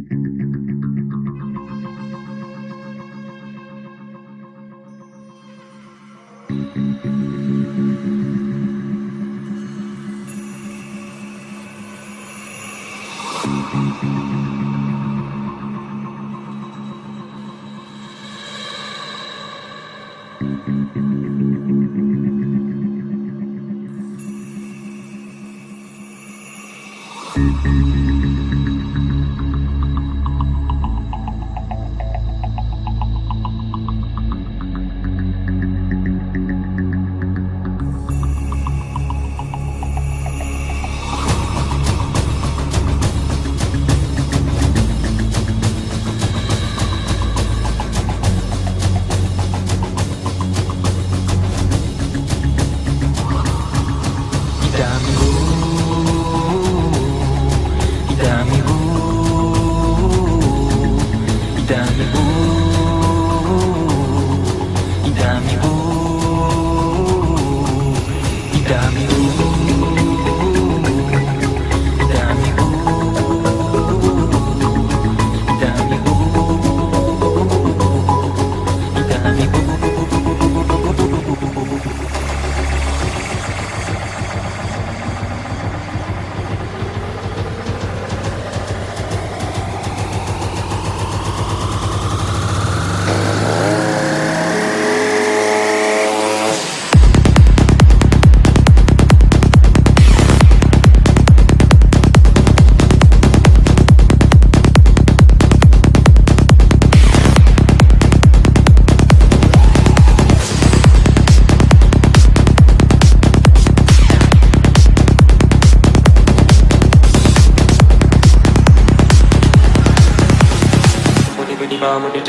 To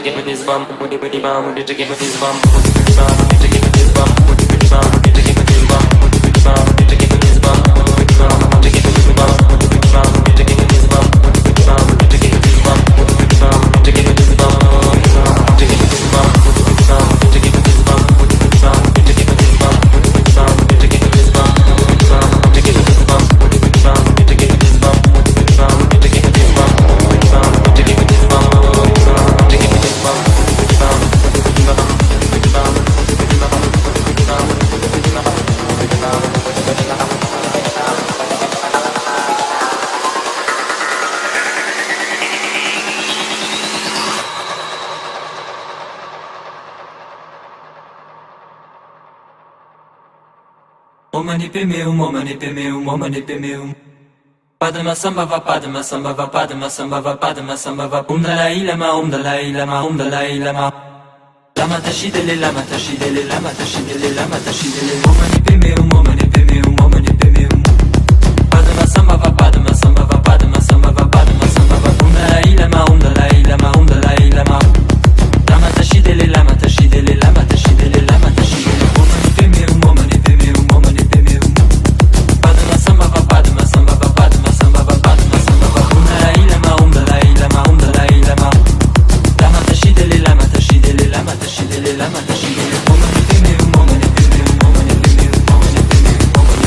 get with his bum, would it be bomb, would it to get with his bum, would it be bomb, would it to get with his bum, would it be bomb, would it to get with his bum, would it be bomb, would it to get with his bum, would it be bomb, would it to get with his bum, would it be bomb, would it to get with his bum, would it be bomb, would it to get with his bum, would it be bomb, would it to get with his bum, would it be bomb, would it to get with his bum, would it be bomb, would it to get with his bum, would it be bomb, would it to get with his bum, would it be bomb, would it to get with his bum, would it be bomb, would it to get with his bum, would it be bomb, would it to get with his bum, would it be bomb, would it to get with his bum, would it be bomb, would it to get with his bum, would it be bomb, would it to get with his bum. Omani pemeu. Padma samba va padma samba va padma samba va padma samba va dalai lama dalai lama lama tashidele lama tashidele lama tashidele lama tashidele omani pemeu padma samba va padma samba va padma samba va padma samba va dalai lama dalai lama lama tashidele lama tashidele lama tashidele lama tashidele omani pemeu padma samba va padma samba va padma samba va padma samba va dalai lama dalai lama lama tashidele lama tashidele lama tashidele lama tashidele omani pemeu omani pemeu omani pemeu omani pemeu omani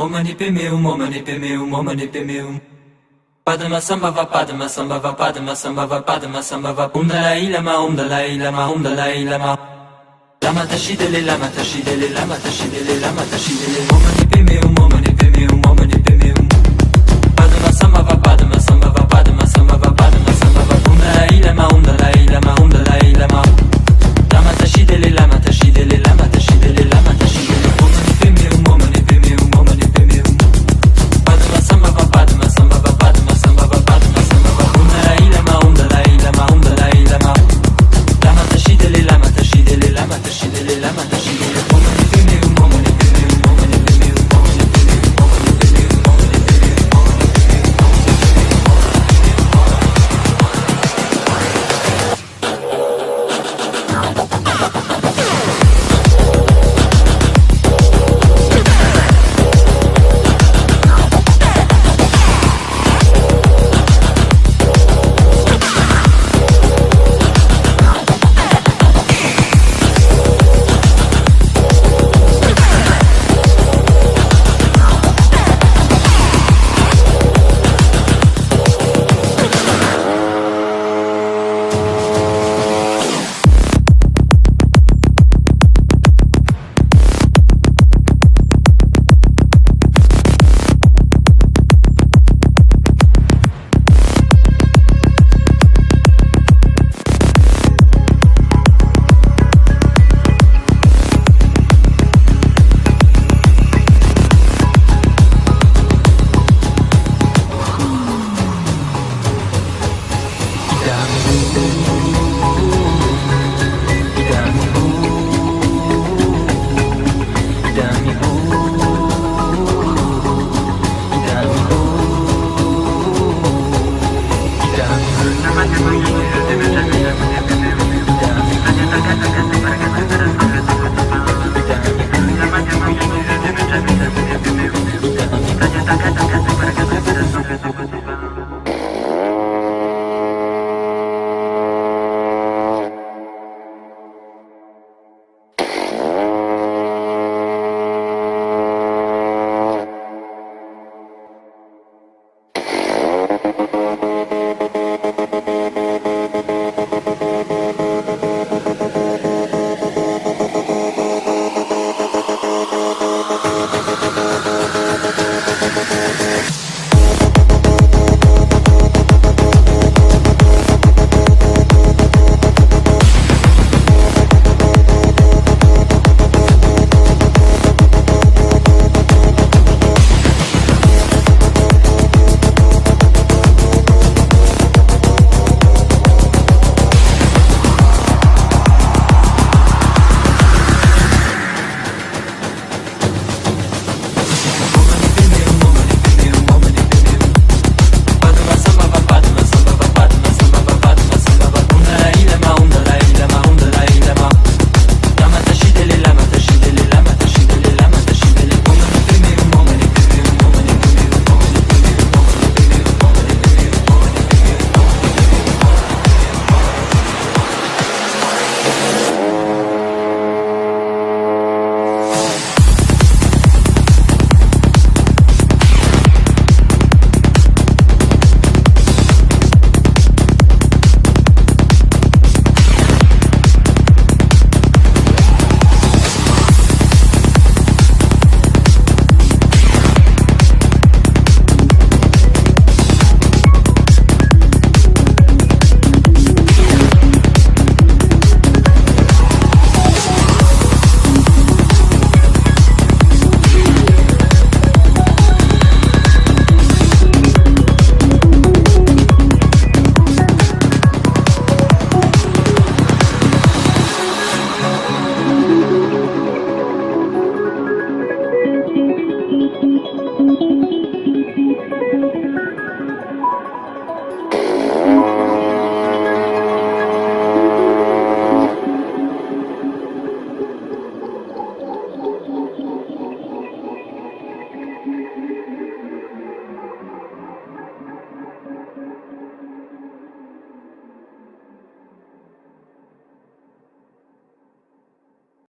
Mani padma samba va padma samba va padma samba va padma samba va Dalai Lama Dalai Lama Dalai Lama Lama tashidele lama tashidele lama tashidele lama tashidele Mani padme